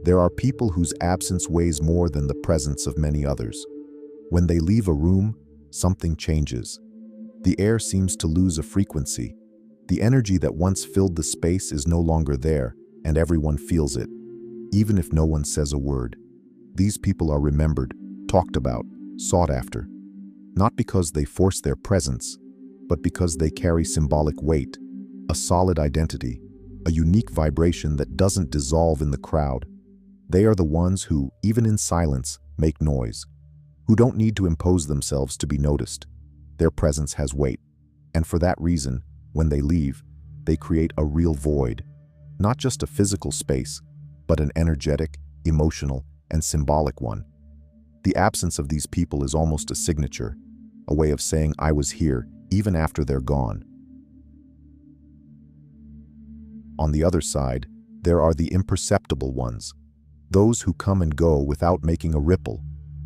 There are people whose absence weighs more than the presence of many others. When they leave a room, something changes. The air seems to lose a frequency. The energy that once filled the space is no longer there, and everyone feels it, even if no one says a word. These people are remembered, talked about, sought after, not because they force their presence, but because they carry symbolic weight, a solid identity, a unique vibration that doesn't dissolve in the crowd. They are the ones who, even in silence, make noise, who don't need to impose themselves to be noticed. Their presence has weight, and for that reason, when they leave, they create a real void, not just a physical space, but an energetic, emotional, and symbolic one. The absence of these people is almost a signature, a way of saying I was here even after they're gone. On the other side, there are the imperceptible ones, those who come and go without making a ripple,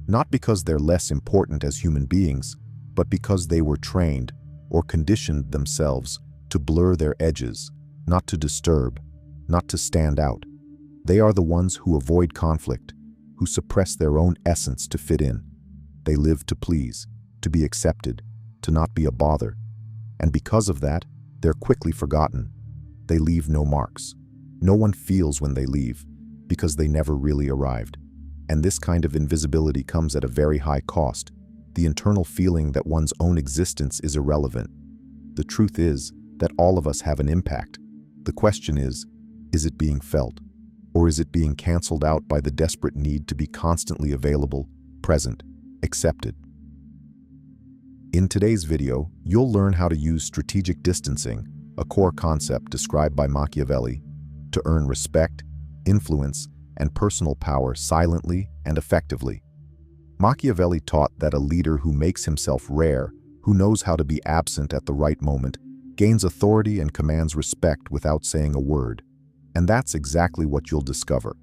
not because they're less important as human beings, but because they were trained or conditioned themselves to blur their edges, not to disturb, not to stand out. They are the ones who avoid conflict, who suppress their own essence to fit in. They live to please, to be accepted, to not be a bother. And because of that, they're quickly forgotten. They leave no marks. No one feels when they leave, because they never really arrived. And this kind of invisibility comes at a very high cost, the internal feeling that one's own existence is irrelevant. The truth is that all of us have an impact. The question is it being felt? Or is it being canceled out by the desperate need to be constantly available, present, accepted? In today's video, you'll learn how to use strategic distancing, a core concept described by Machiavelli, to earn respect, influence, and personal power silently and effectively. Machiavelli taught that a leader who makes himself rare, who knows how to be absent at the right moment, gains authority and commands respect without saying a word. And that's exactly what you'll discover: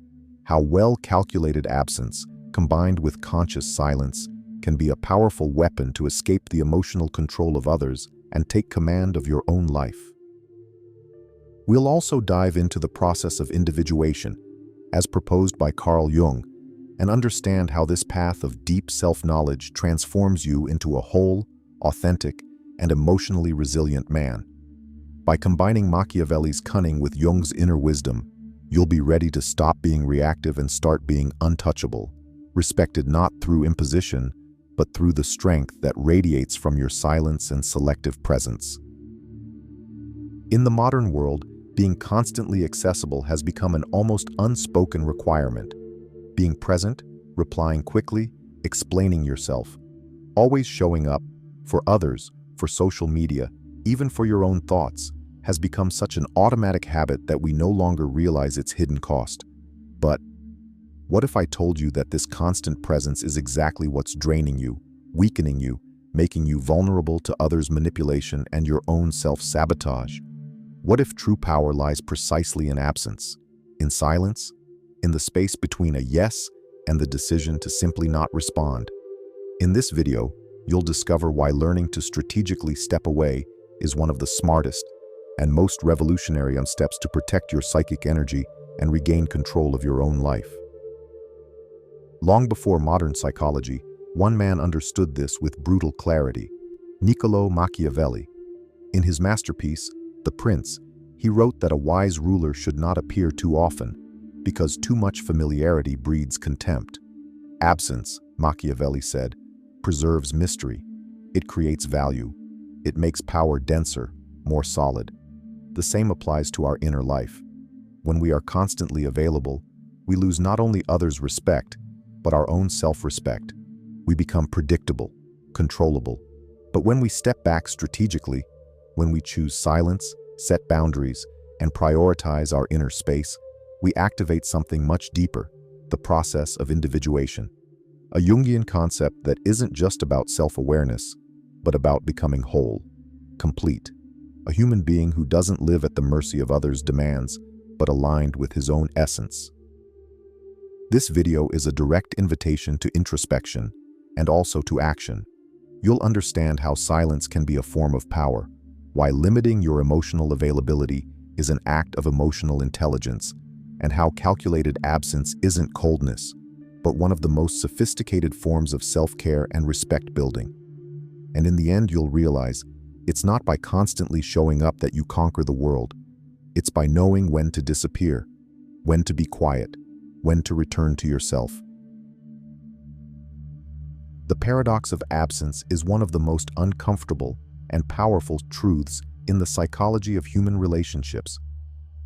how well-calculated absence, combined with conscious silence, can be a powerful weapon to escape the emotional control of others and take command of your own life. We'll also dive into the process of individuation, as proposed by Carl Jung, and understand how this path of deep self-knowledge transforms you into a whole, authentic, and emotionally resilient man. By combining Machiavelli's cunning with Jung's inner wisdom, you'll be ready to stop being reactive and start being untouchable, respected not through imposition, but through the strength that radiates from your silence and selective presence. In the modern world, being constantly accessible has become an almost unspoken requirement. Being present, replying quickly, explaining yourself, always showing up for others, for social media, even for your own thoughts, has become such an automatic habit that we no longer realize its hidden cost. But what if I told you that this constant presence is exactly what's draining you, weakening you, making you vulnerable to others' manipulation and your own self-sabotage? What if true power lies precisely in absence, in silence, in the space between a yes and the decision to simply not respond? In this video, you'll discover why learning to strategically step away is one of the smartest and most revolutionary steps to protect your psychic energy and regain control of your own life. Long before modern psychology, one man understood this with brutal clarity: Niccolo Machiavelli. In his masterpiece, The Prince, he wrote that a wise ruler should not appear too often, because too much familiarity breeds contempt. Absence, Machiavelli said, preserves mystery. It creates value. It makes power denser, more solid. The same applies to our inner life. When we are constantly available, we lose not only others' respect, but our own self-respect. We become predictable, controllable. But when we step back strategically, when we choose silence, set boundaries, and prioritize our inner space, we activate something much deeper: the process of individuation. A Jungian concept that isn't just about self-awareness, but about becoming whole, complete. A human being who doesn't live at the mercy of others' demands, but aligned with his own essence. This video is a direct invitation to introspection and also to action. You'll understand how silence can be a form of power, why limiting your emotional availability is an act of emotional intelligence, and how calculated absence isn't coldness, but one of the most sophisticated forms of self-care and respect building. And in the end, you'll realize it's not by constantly showing up that you conquer the world. It's by knowing when to disappear, when to be quiet, when to return to yourself. The paradox of absence is one of the most uncomfortable and powerful truths in the psychology of human relationships,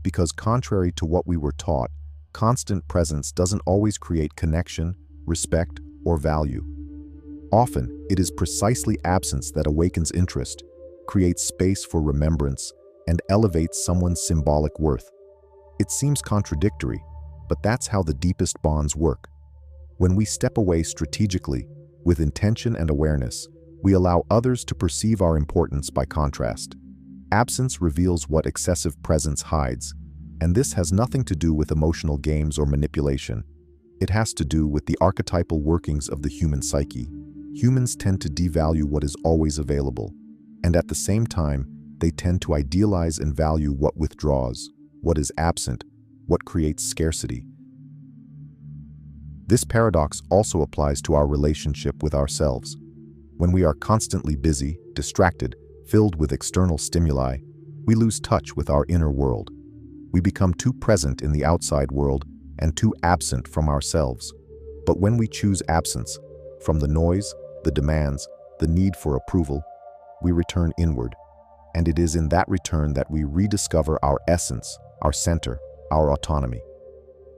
because contrary to what we were taught, constant presence doesn't always create connection, respect, or value. Often, it is precisely absence that awakens interest, creates space for remembrance, and elevates someone's symbolic worth. It seems contradictory, but that's how the deepest bonds work. When we step away strategically, with intention and awareness, we allow others to perceive our importance by contrast. Absence reveals what excessive presence hides, and this has nothing to do with emotional games or manipulation. It has to do with the archetypal workings of the human psyche. Humans tend to devalue what is always available, and at the same time, they tend to idealize and value what withdraws, what is absent, what creates scarcity. This paradox also applies to our relationship with ourselves. When we are constantly busy, distracted, filled with external stimuli, we lose touch with our inner world. We become too present in the outside world and too absent from ourselves. But when we choose absence, from the noise, the demands, the need for approval, we return inward. And it is in that return that we rediscover our essence, our center, our autonomy.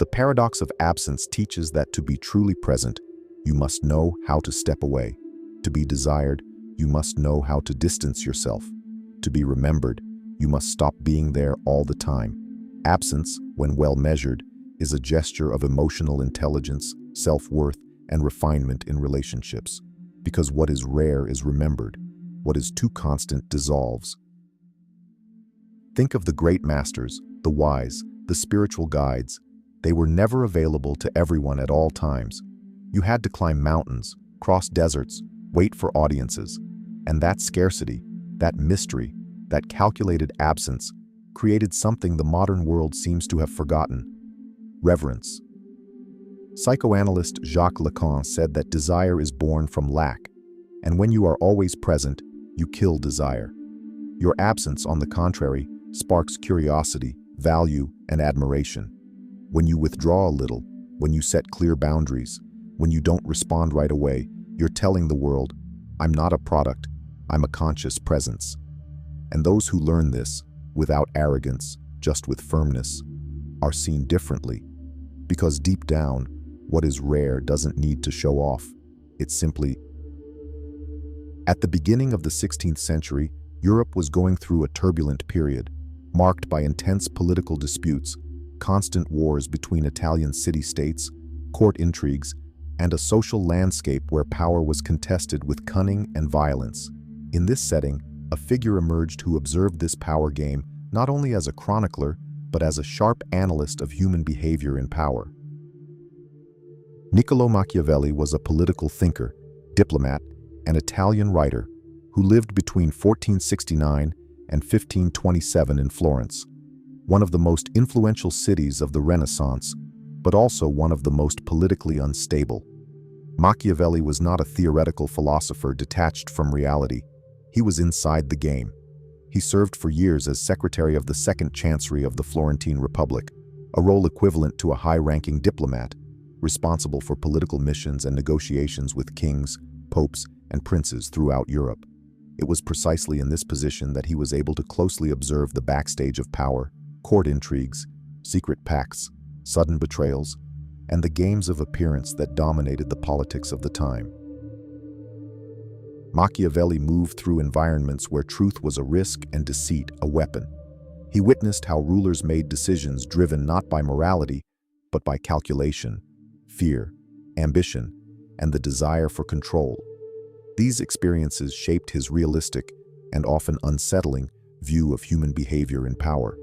The paradox of absence teaches that to be truly present, you must know how to step away. To be desired, you must know how to distance yourself. To be remembered, you must stop being there all the time. Absence, when well measured, is a gesture of emotional intelligence, self-worth, and refinement in relationships. Because what is rare is remembered. What is too constant dissolves. Think of the great masters, the wise, the spiritual guides. They were never available to everyone at all times. You had to climb mountains, cross deserts, wait for audiences. And that scarcity, that mystery, that calculated absence created something the modern world seems to have forgotten: reverence. Psychoanalyst Jacques Lacan said that desire is born from lack, and when you are always present, you kill desire. Your absence, on the contrary, sparks curiosity, value, and admiration. When you withdraw a little, when you set clear boundaries, when you don't respond right away, you're telling the world, I'm not a product, I'm a conscious presence. And those who learn this, without arrogance, just with firmness, are seen differently. Because deep down, what is rare doesn't need to show off. It's simply. At the beginning of the 16th century, Europe was going through a turbulent period, marked by intense political disputes, constant wars between Italian city-states, court intrigues, and a social landscape where power was contested with cunning and violence. In this setting, a figure emerged who observed this power game not only as a chronicler, but as a sharp analyst of human behavior in power. Niccolò Machiavelli was a political thinker, diplomat, and Italian writer who lived between 1469 and 1527 in Florence, one of the most influential cities of the Renaissance, but also one of the most politically unstable. Machiavelli was not a theoretical philosopher detached from reality. He was inside the game. He served for years as secretary of the Second Chancery of the Florentine Republic, a role equivalent to a high-ranking diplomat, responsible for political missions and negotiations with kings, popes, and princes throughout Europe. It was precisely in this position that he was able to closely observe the backstage of power, court intrigues, secret pacts, sudden betrayals, and the games of appearance that dominated the politics of the time. Machiavelli moved through environments where truth was a risk and deceit a weapon. He witnessed how rulers made decisions driven not by morality, but by calculation, fear, ambition, and the desire for control. These experiences shaped his realistic, and often unsettling, view of human behavior in power.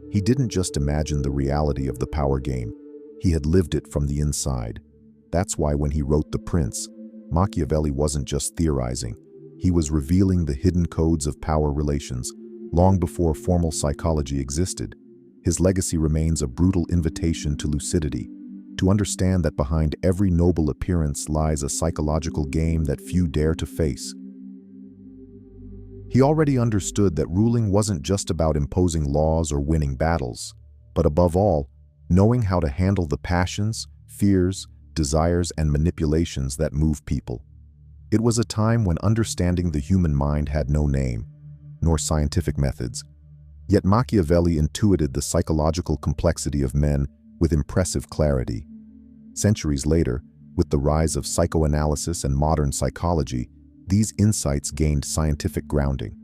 He didn't just imagine the reality of the power game, he had lived it from the inside. That's why when he wrote The Prince, Machiavelli wasn't just theorizing, he was revealing the hidden codes of power relations long before formal psychology existed. his legacy remains a brutal invitation to lucidity, to understand that behind every noble appearance lies a psychological game that few dare to face. He already understood that ruling wasn't just about imposing laws or winning battles, but above all, knowing how to handle the passions, fears, desires, and manipulations that move people. It was a time when understanding the human mind had no name, nor scientific methods, yet Machiavelli intuited the psychological complexity of men with impressive clarity. Centuries later, with the rise of psychoanalysis and modern psychology, these insights gained scientific grounding.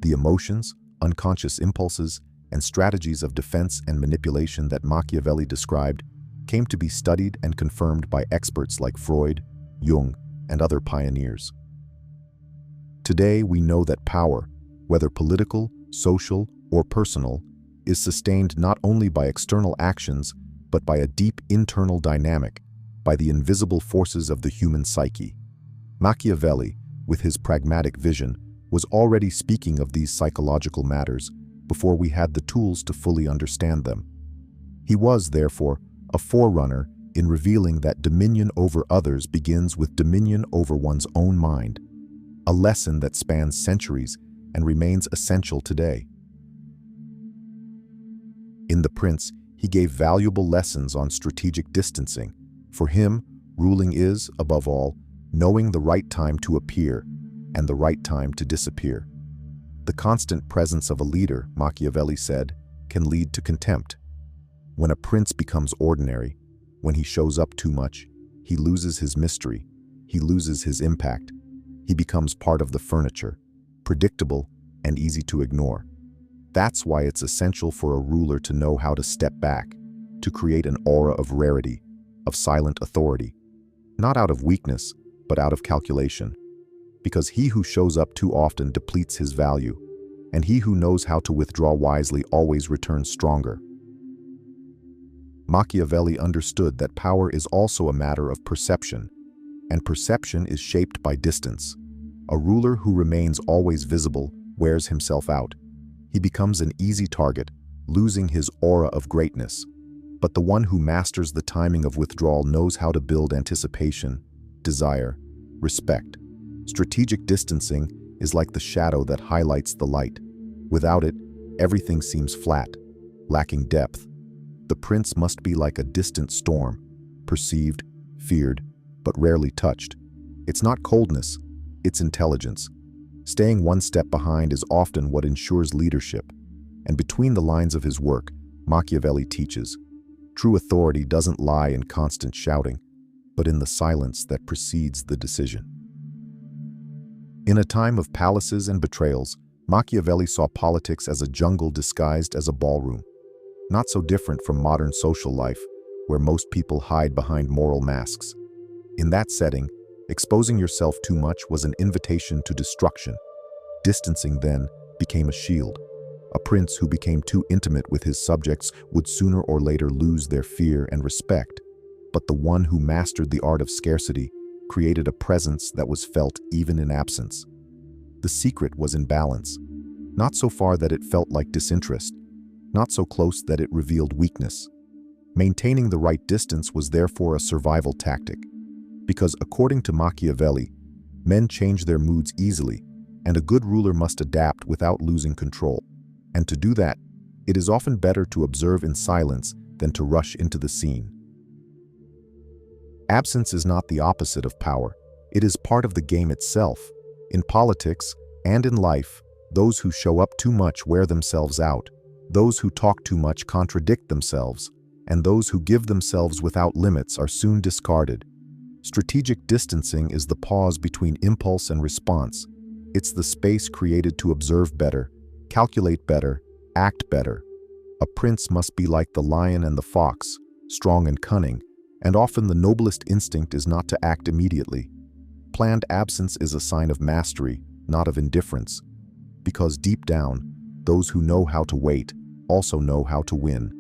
The emotions, unconscious impulses, and strategies of defense and manipulation that Machiavelli described came to be studied and confirmed by experts like Freud, Jung, and other pioneers. Today, we know that power, whether political, social, or personal, is sustained not only by external actions, but by a deep internal dynamic, by the invisible forces of the human psyche. Machiavelli, with his pragmatic vision, was already speaking of these psychological matters before we had the tools to fully understand them. He was, therefore, a forerunner in revealing that dominion over others begins with dominion over one's own mind, a lesson that spans centuries and remains essential today. In The Prince, he gave valuable lessons on strategic distancing. For him, ruling is, above all, knowing the right time to appear and the right time to disappear. The constant presence of a leader, Machiavelli said, can lead to contempt. When a prince becomes ordinary, when he shows up too much, he loses his mystery, he loses his impact. He becomes part of the furniture, predictable and easy to ignore. That's why it's essential for a ruler to know how to step back, to create an aura of rarity, of silent authority, not out of weakness, but out of calculation. Because he who shows up too often depletes his value, and he who knows how to withdraw wisely always returns stronger. Machiavelli understood that power is also a matter of perception, and perception is shaped by distance. A ruler who remains always visible wears himself out. He becomes an easy target, losing his aura of greatness. But the one who masters the timing of withdrawal knows how to build anticipation, desire, respect. Strategic distancing is like the shadow that highlights the light. Without it, everything seems flat, lacking depth. The prince must be like a distant storm, perceived, feared, but rarely touched. It's not coldness, it's intelligence. Staying one step behind is often what ensures leadership. And between the lines of his work, Machiavelli teaches, true authority doesn't lie in constant shouting, but in the silence that precedes the decision. In a time of palaces and betrayals, Machiavelli saw politics as a jungle disguised as a ballroom. Not so different from modern social life, where most people hide behind moral masks. In that setting, exposing yourself too much was an invitation to destruction. Distancing then became a shield. A prince who became too intimate with his subjects would sooner or later lose their fear and respect. But the one who mastered the art of scarcity created a presence that was felt even in absence. The secret was in balance, not so far that it felt like disinterest, not so close that it revealed weakness. Maintaining the right distance was therefore a survival tactic, because according to Machiavelli, men change their moods easily, and a good ruler must adapt without losing control. And to do that, it is often better to observe in silence than to rush into the scene. Absence is not the opposite of power. It is part of the game itself. In politics and in life, those who show up too much wear themselves out. Those who talk too much contradict themselves, and those who give themselves without limits are soon discarded. Strategic distancing is the pause between impulse and response. It's the space created to observe better, calculate better, act better. A prince must be like the lion and the fox, strong and cunning, and often the noblest instinct is not to act immediately. Planned absence is a sign of mastery, not of indifference. Because deep down, those who know how to wait also know how to win.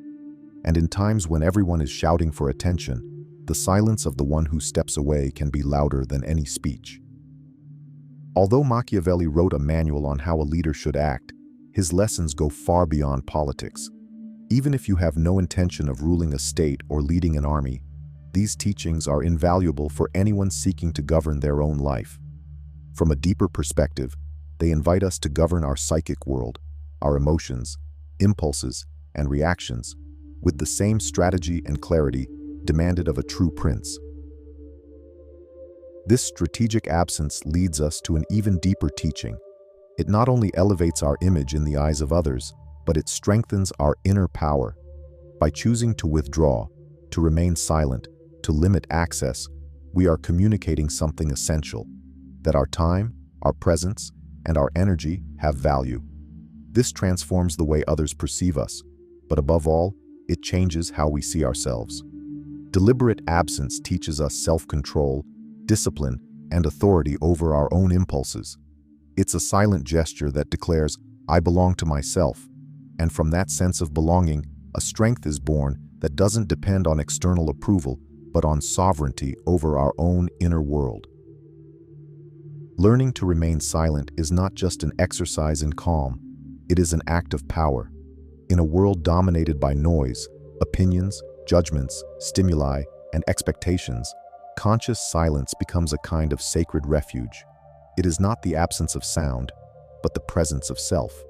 And in times when everyone is shouting for attention, the silence of the one who steps away can be louder than any speech. Although Machiavelli wrote a manual on how a leader should act, his lessons go far beyond politics. Even if you have no intention of ruling a state or leading an army, these teachings are invaluable for anyone seeking to govern their own life. From a deeper perspective, they invite us to govern our psychic world, our emotions, impulses, and reactions, with the same strategy and clarity demanded of a true prince. This strategic absence leads us to an even deeper teaching. It not only elevates our image in the eyes of others, but it strengthens our inner power. By choosing to withdraw, to remain silent, to limit access, we are communicating something essential: that our time, our presence, and our energy have value. This transforms the way others perceive us, but above all, it changes how we see ourselves. Deliberate absence teaches us self-control, discipline, and authority over our own impulses. It's a silent gesture that declares, "I belong to myself," and from that sense of belonging, a strength is born that doesn't depend on external approval, but on sovereignty over our own inner world. Learning to remain silent is not just an exercise in calm, it is an act of power. In a world dominated by noise, opinions, judgments, stimuli, and expectations, conscious silence becomes a kind of sacred refuge. It is not the absence of sound, but the presence of self.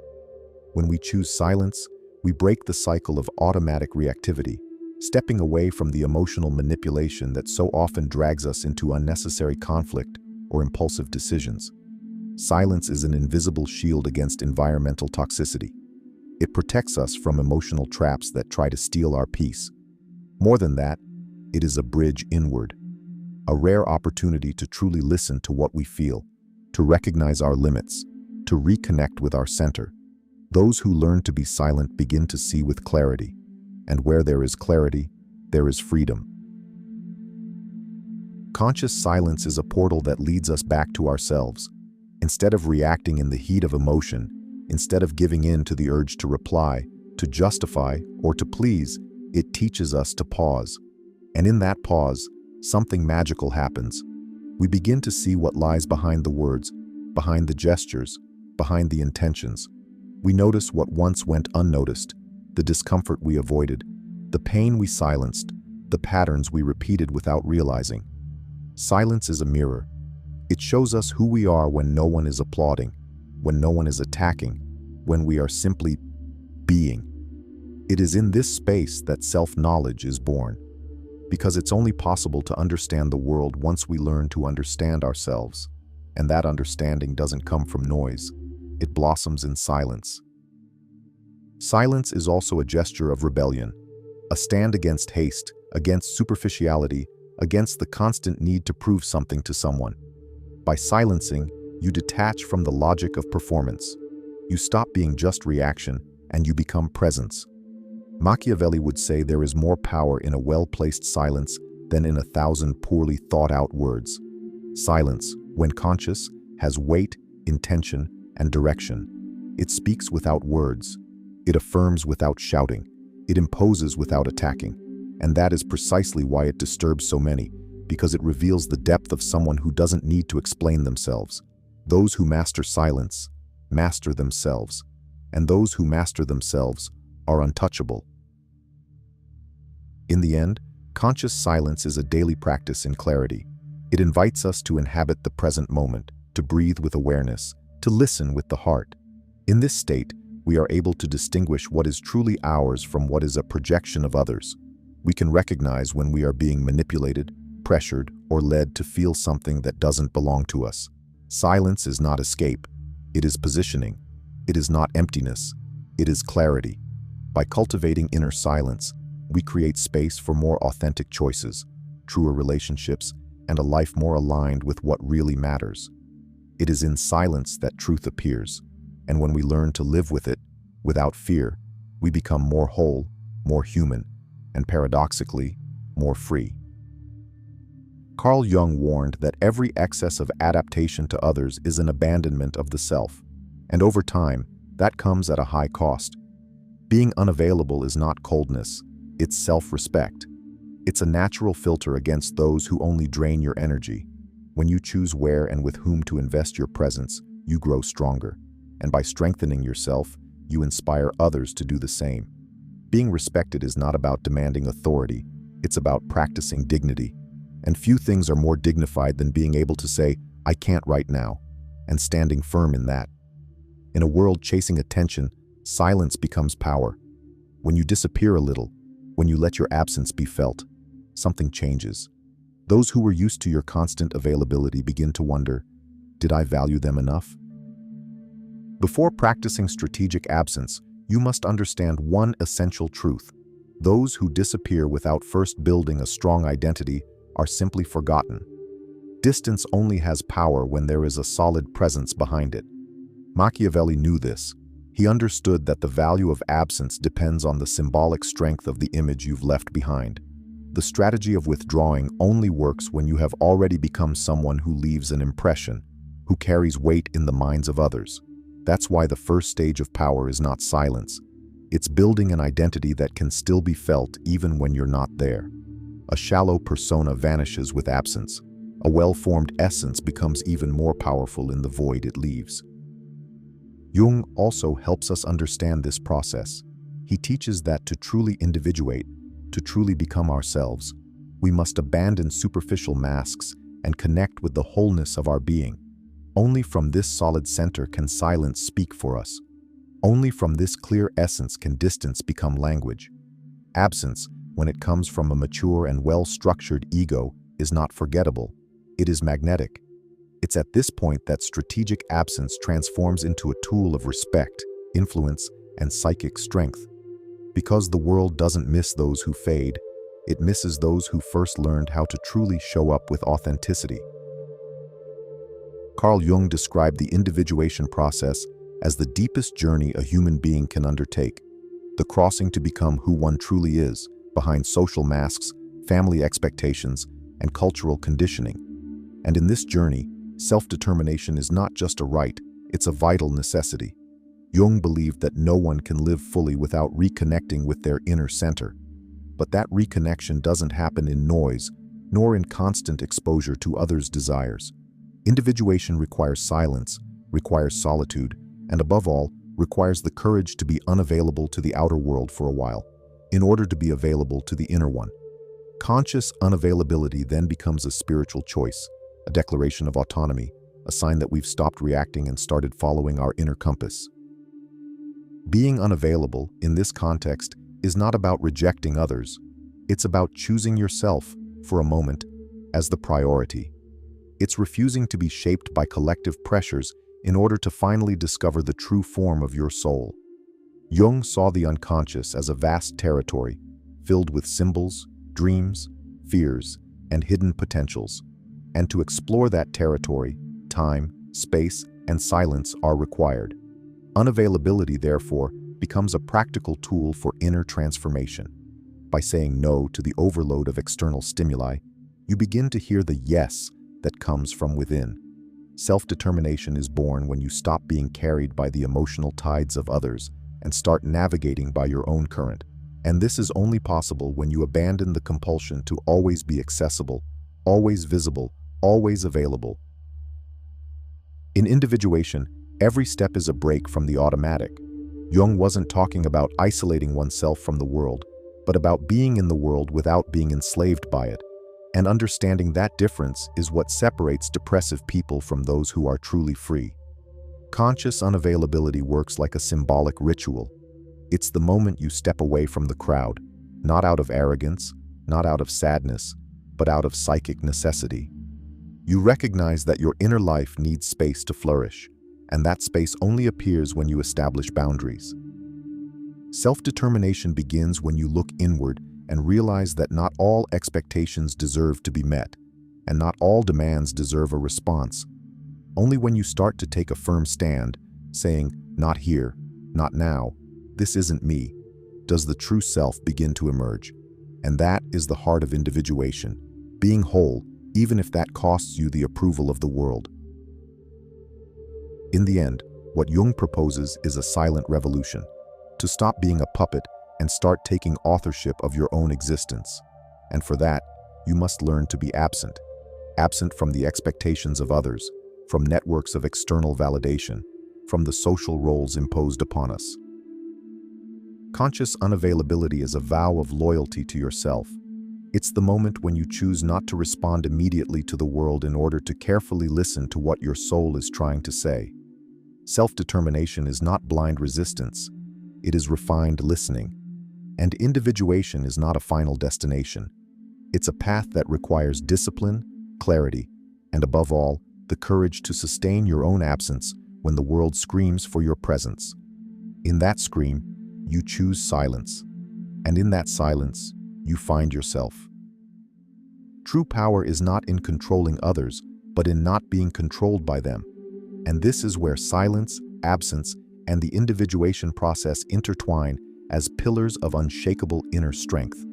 When we choose silence, we break the cycle of automatic reactivity, stepping away from the emotional manipulation that so often drags us into unnecessary conflict or impulsive decisions. Silence is an invisible shield against environmental toxicity. It protects us from emotional traps that try to steal our peace. More than that, it is a bridge inward, a rare opportunity to truly listen to what we feel, to recognize our limits, to reconnect with our center. Those who learn to be silent begin to see with clarity, and where there is clarity, there is freedom. Conscious silence is a portal that leads us back to ourselves. Instead of reacting in the heat of emotion, instead of giving in to the urge to reply, to justify, or to please, it teaches us to pause. And in that pause, something magical happens. We begin to see what lies behind the words, behind the gestures, behind the intentions. We notice what once went unnoticed, the discomfort we avoided, the pain we silenced, the patterns we repeated without realizing. Silence is a mirror. It shows us who we are when no one is applauding, when no one is attacking, when we are simply being. It is in this space that self-knowledge is born, because it's only possible to understand the world once we learn to understand ourselves. And that understanding doesn't come from noise. It blossoms in silence. Silence is also a gesture of rebellion, a stand against haste, against superficiality, against the constant need to prove something to someone. By silencing, you detach from the logic of performance. You stop being just reaction, and you become presence. Machiavelli would say there is more power in a well-placed silence than in 1,000 poorly thought-out words. Silence, when conscious, has weight, intention, and direction. It speaks without words. It affirms without shouting. It imposes without attacking. And that is precisely why it disturbs so many, because it reveals the depth of someone who doesn't need to explain themselves. Those who master silence master themselves, and those who master themselves are untouchable. In the end, conscious silence is a daily practice in clarity. It invites us to inhabit the present moment, to breathe with awareness, to listen with the heart. In this state, we are able to distinguish what is truly ours from what is a projection of others. We can recognize when we are being manipulated, pressured, or led to feel something that doesn't belong to us. Silence is not escape. It is positioning. It is not emptiness. It is clarity. By cultivating inner silence, we create space for more authentic choices, truer relationships, and a life more aligned with what really matters. It is in silence that truth appears, and when we learn to live with it, without fear, we become more whole, more human, and paradoxically, more free. Carl Jung warned that every excess of adaptation to others is an abandonment of the self, and over time, that comes at a high cost. Being unavailable is not coldness, it's self-respect. It's a natural filter against those who only drain your energy. When you choose where and with whom to invest your presence, you grow stronger, and by strengthening yourself, you inspire others to do the same. Being respected is not about demanding authority, it's about practicing dignity. And few things are more dignified than being able to say, "I can't right now," and standing firm in that. In a world chasing attention, silence becomes power. When you disappear a little, when you let your absence be felt, something changes. Those who were used to your constant availability begin to wonder, did I value them enough? Before practicing strategic absence, you must understand one essential truth. Those who disappear without first building a strong identity are simply forgotten. Distance only has power when there is a solid presence behind it. Machiavelli knew this. He understood that the value of absence depends on the symbolic strength of the image you've left behind. The strategy of withdrawing only works when you have already become someone who leaves an impression, who carries weight in the minds of others. That's why the first stage of power is not silence. It's building an identity that can still be felt even when you're not there. A shallow persona vanishes with absence. A well-formed essence becomes even more powerful in the void it leaves. Jung also helps us understand this process. He teaches that to truly individuate, to truly become ourselves, we must abandon superficial masks and connect with the wholeness of our being. Only from this solid center can silence speak for us. Only from this clear essence can distance become language. Absence, when it comes from a mature and well-structured ego, is not forgettable. It is magnetic. It's at this point that strategic absence transforms into a tool of respect, influence, and psychic strength. Because the world doesn't miss those who fade, it misses those who first learned how to truly show up with authenticity. Carl Jung described the individuation process as the deepest journey a human being can undertake, the crossing to become who one truly is, behind social masks, family expectations, and cultural conditioning. And in this journey, self-determination is not just a right, it's a vital necessity. Jung believed that no one can live fully without reconnecting with their inner center. But that reconnection doesn't happen in noise, nor in constant exposure to others' desires. Individuation requires silence, requires solitude, and above all, requires the courage to be unavailable to the outer world for a while, in order to be available to the inner one. Conscious unavailability then becomes a spiritual choice, a declaration of autonomy, a sign that we've stopped reacting and started following our inner compass. Being unavailable, in this context, is not about rejecting others. It's about choosing yourself, for a moment, as the priority. It's refusing to be shaped by collective pressures in order to finally discover the true form of your soul. Jung saw the unconscious as a vast territory, filled with symbols, dreams, fears, and hidden potentials. And to explore that territory, time, space, and silence are required. Unavailability, therefore, becomes a practical tool for inner transformation. By saying no to the overload of external stimuli, you begin to hear the yes that comes from within. Self-determination is born when you stop being carried by the emotional tides of others and start navigating by your own current. And this is only possible when you abandon the compulsion to always be accessible, always visible, always available. In individuation, every step is a break from the automatic. Jung wasn't talking about isolating oneself from the world, but about being in the world without being enslaved by it. And understanding that difference is what separates depressive people from those who are truly free. Conscious unavailability works like a symbolic ritual. It's the moment you step away from the crowd, not out of arrogance, not out of sadness, but out of psychic necessity. You recognize that your inner life needs space to flourish, and that space only appears when you establish boundaries. Self-determination begins when you look inward and realize that not all expectations deserve to be met, and not all demands deserve a response. Only when you start to take a firm stand, saying, "Not here, not now, this isn't me," does the true self begin to emerge. And that is the heart of individuation, being whole, even if that costs you the approval of the world. In the end, what Jung proposes is a silent revolution, to stop being a puppet and start taking authorship of your own existence. And for that, you must learn to be absent. Absent from the expectations of others, from networks of external validation, from the social roles imposed upon us. Conscious unavailability is a vow of loyalty to yourself. It's the moment when you choose not to respond immediately to the world in order to carefully listen to what your soul is trying to say. Self-determination is not blind resistance. It is refined listening. And individuation is not a final destination. It's a path that requires discipline, clarity, and above all, the courage to sustain your own absence when the world screams for your presence. In that scream, you choose silence. And in that silence, you find yourself. True power is not in controlling others, but in not being controlled by them. And this is where silence, absence, and the individuation process intertwine as pillars of unshakable inner strength.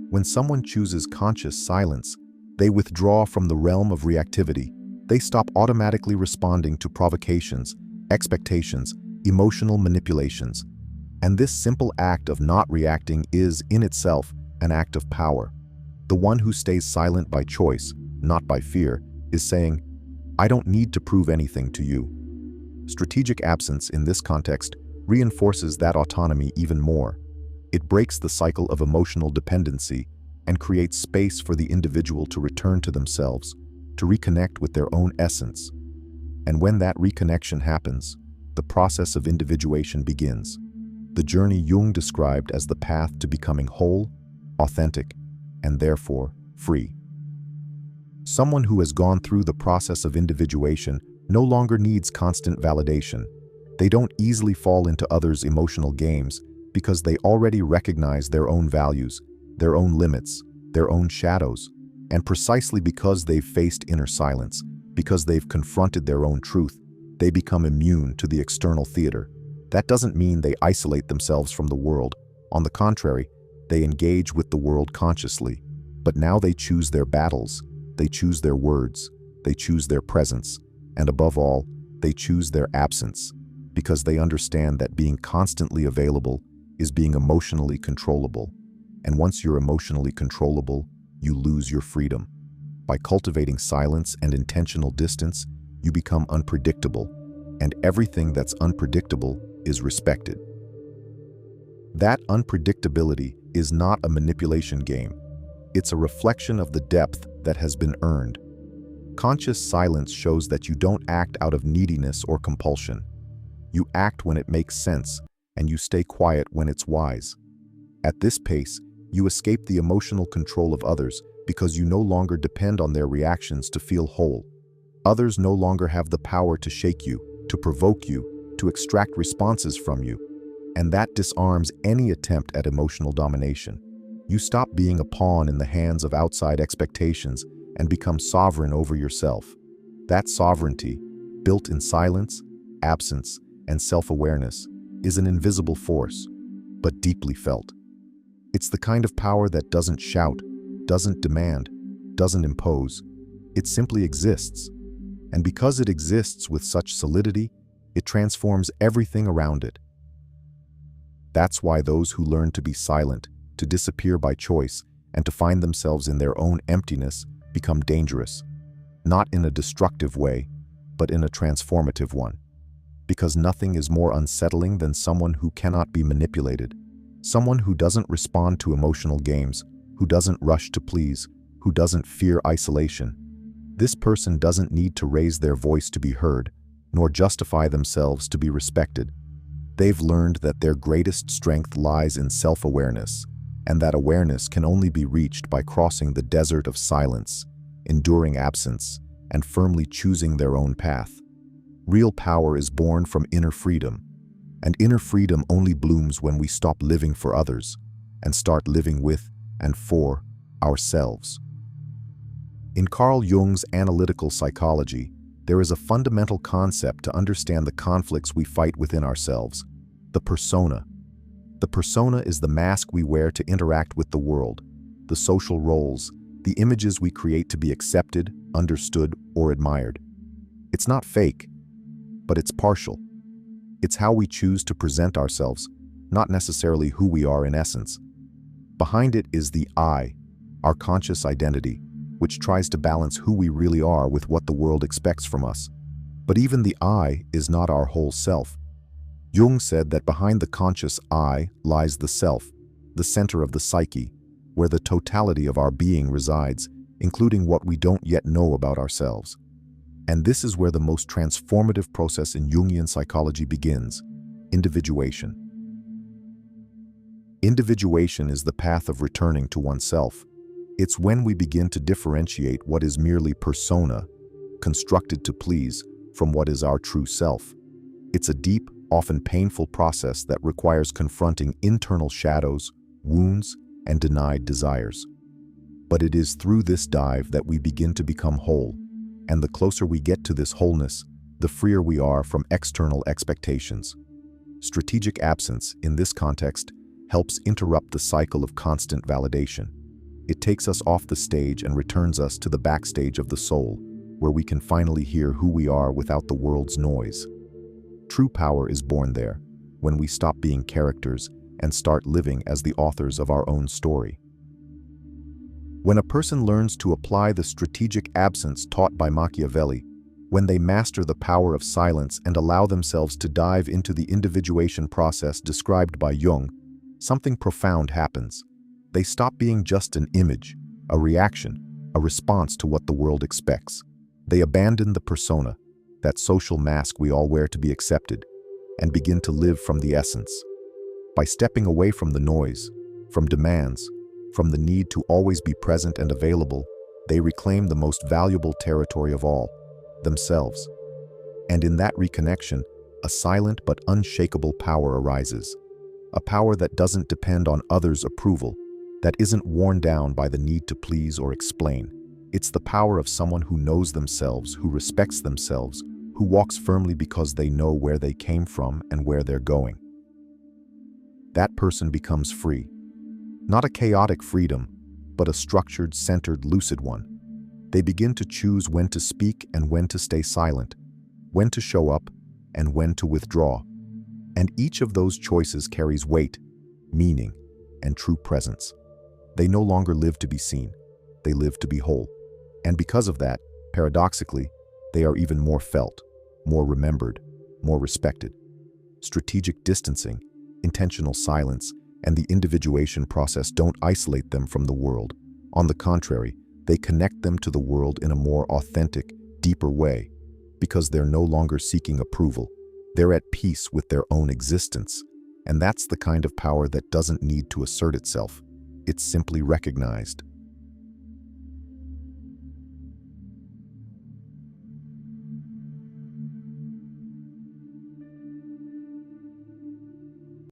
When someone chooses conscious silence, they withdraw from the realm of reactivity. They stop automatically responding to provocations, expectations, emotional manipulations. And this simple act of not reacting is, in itself, an act of power. The one who stays silent by choice, not by fear, is saying, "I don't need to prove anything to you." Strategic absence in this context reinforces that autonomy even more. It breaks the cycle of emotional dependency and creates space for the individual to return to themselves, to reconnect with their own essence. And when that reconnection happens, the process of individuation begins. The journey Jung described as the path to becoming whole, authentic, and therefore free. Someone who has gone through the process of individuation no longer needs constant validation. They don't easily fall into others' emotional games because they already recognize their own values, their own limits, their own shadows, and precisely because they've faced inner silence, because they've confronted their own truth, they become immune to the external theater. That doesn't mean they isolate themselves from the world. On the contrary, they engage with the world consciously. But now they choose their battles, they choose their words, they choose their presence, and above all, they choose their absence, because they understand that being constantly available is being emotionally controllable. And once you're emotionally controllable, you lose your freedom. By cultivating silence and intentional distance, you become unpredictable, and everything that's unpredictable is respected. That unpredictability is not a manipulation game. It's a reflection of the depth that has been earned. Conscious silence shows that you don't act out of neediness or compulsion. You act when it makes sense, and you stay quiet when it's wise. At this pace, you escape the emotional control of others because you no longer depend on their reactions to feel whole. Others no longer have the power to shake you, to provoke you, to extract responses from you, and that disarms any attempt at emotional domination. You stop being a pawn in the hands of outside expectations and become sovereign over yourself. That sovereignty, built in silence, absence, and self-awareness, is an invisible force, but deeply felt. It's the kind of power that doesn't shout, doesn't demand, doesn't impose. It simply exists. And because it exists with such solidity, it transforms everything around it. That's why those who learn to be silent, to disappear by choice, and to find themselves in their own emptiness become dangerous, not in a destructive way, but in a transformative one. Because nothing is more unsettling than someone who cannot be manipulated, someone who doesn't respond to emotional games, who doesn't rush to please, who doesn't fear isolation. This person doesn't need to raise their voice to be heard, nor justify themselves to be respected. They've learned that their greatest strength lies in self-awareness, and that awareness can only be reached by crossing the desert of silence, enduring absence, and firmly choosing their own path. Real power is born from inner freedom, and inner freedom only blooms when we stop living for others and start living with and for ourselves. In Carl Jung's analytical psychology, there is a fundamental concept to understand the conflicts we fight within ourselves: the persona. The persona is the mask we wear to interact with the world, the social roles, the images we create to be accepted, understood, or admired. It's not fake, but it's partial. It's how we choose to present ourselves, not necessarily who we are in essence. Behind it is the I, our conscious identity, which tries to balance who we really are with what the world expects from us. But even the I is not our whole self. Jung said that behind the conscious I lies the self, the center of the psyche, where the totality of our being resides, including what we don't yet know about ourselves. And this is where the most transformative process in Jungian psychology begins: individuation. Individuation is the path of returning to oneself. It's when we begin to differentiate what is merely persona, constructed to please, from what is our true self. It's a deep, often painful process that requires confronting internal shadows, wounds, and denied desires. But it is through this dive that we begin to become whole, and the closer we get to this wholeness, the freer we are from external expectations. Strategic absence, in this context, helps interrupt the cycle of constant validation. It takes us off the stage and returns us to the backstage of the soul, where we can finally hear who we are without the world's noise. True power is born there, when we stop being characters and start living as the authors of our own story. When a person learns to apply the strategic absence taught by Machiavelli, when they master the power of silence and allow themselves to dive into the individuation process described by Jung, something profound happens. They stop being just an image, a reaction, a response to what the world expects. They abandon the persona, that social mask we all wear to be accepted, and begin to live from the essence. By stepping away from the noise, from demands, from the need to always be present and available, they reclaim the most valuable territory of all, themselves. And in that reconnection, a silent but unshakable power arises. A power that doesn't depend on others' approval, that isn't worn down by the need to please or explain. It's the power of someone who knows themselves, who respects themselves, who walks firmly because they know where they came from and where they're going. That person becomes free. Not a chaotic freedom, but a structured, centered, lucid one. They begin to choose when to speak and when to stay silent, when to show up and when to withdraw. And each of those choices carries weight, meaning, and true presence. They no longer live to be seen, they live to be whole. And because of that, paradoxically, they are even more felt, more remembered, more respected. Strategic distancing, intentional silence, and the individuation process don't isolate them from the world. On the contrary, they connect them to the world in a more authentic, deeper way, because they're no longer seeking approval. They're at peace with their own existence, and that's the kind of power that doesn't need to assert itself. It's simply recognized.